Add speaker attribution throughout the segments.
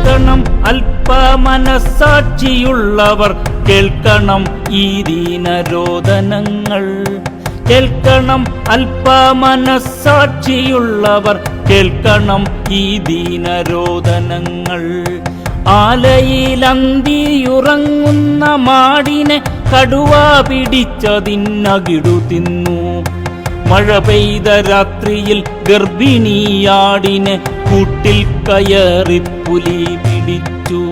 Speaker 1: കേൾക്കണം അല്പമനസ്സാക്ഷിയുള്ളവർ, കേൾക്കണം ഈ ദീനരോദനങ്ങൾ. കേൾക്കണം അല്പമനസ്സാക്ഷിയുള്ളവർ, കേൾക്കണം ഈ ദീനരോദനങ്ങൾ. ആലയിലന്തിയുറങ്ങുന്ന മാടിനെ കടുവ പിടിച്ചതിന്നകിടു തിന്നു. മഴ പെയ്ത രാത്രിയിൽ ഗർഭിണിയാടിനെ കൂട്ടിൽ കയറി പുലി പിടിച്ചു.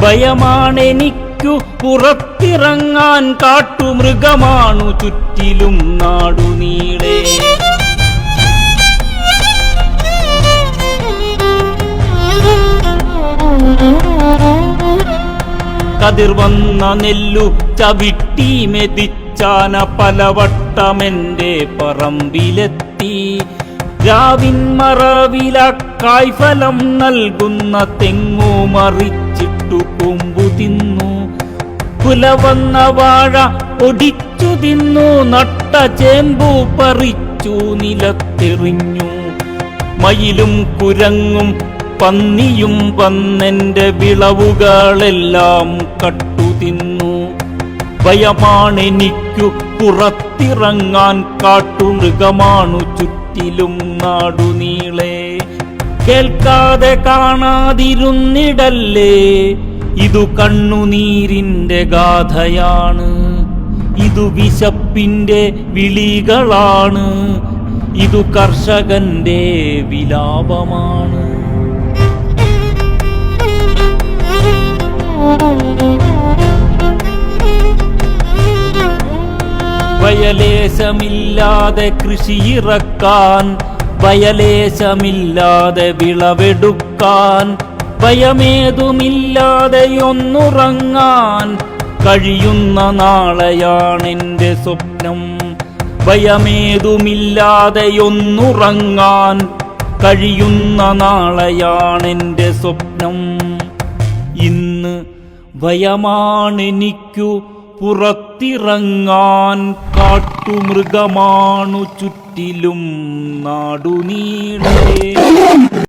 Speaker 1: ഭയമാണെനിക്കു പുറത്തിറങ്ങാൻ, കാട്ടുമൃഗമാണു ചുറ്റിലും നാടുനീളെ. കതിർ വന്ന നെല്ലു ചവിട്ടി മെതിച്ചാന പലവട്ടമെന്റെ പറമ്പിലെത്തി. രാവിൻ മറവില കായ്ഫലം നൽകുന്ന തെങ്ങു മറിച്ചിട്ടു കൊമ്പു തിന്നു. കുലവന്ന വാഴ ഒടിച്ചു തിന്നു, നട്ട ചേമ്പു പറിച്ചു നിലത്തെറിഞ്ഞു. മയിലും കുരങ്ങും പന്നിയും വന്നെന്റെ വിളവുകളെല്ലാം കട്ടുതിന്നു. ഭയമാണെനിക്കു പുറത്തിറങ്ങാൻ, കാട്ടുമൃഗമാണു ചുറ്റിലും നാടുനീളെ. കേൾക്കാതെ കാണാതിരുന്നിടല്ലേ, ഇതു കണ്ണുനീരിന്റെ ഗാഥയാണ്. ഇതു വിശപ്പിന്റെ വിളികളാണ്, ഇതു കർഷകന്റെ വിലാപമാണ്. വയലേശമില്ലാതെ കൃഷിയിറക്കാൻ, വയലേശമില്ലാതെ വിളവെടുക്കാൻ, ഭയമേതുമില്ലാതെ ഒന്നുറങ്ങാൻ കഴിയുന്ന നാളെയാണെന്റെ സ്വപ്നം. ഭയമേതുമില്ലാതെ ഒന്നുറങ്ങാൻ കഴിയുന്ന നാളെയാണെന്റെ സ്വപ്നം. ഇന്ന് ഭയമാണെനിക്കു പുറത്തിറങ്ങാൻ, കാട്ടുമൃഗമാണു ചുറ്റിലും നാടുനീളെ.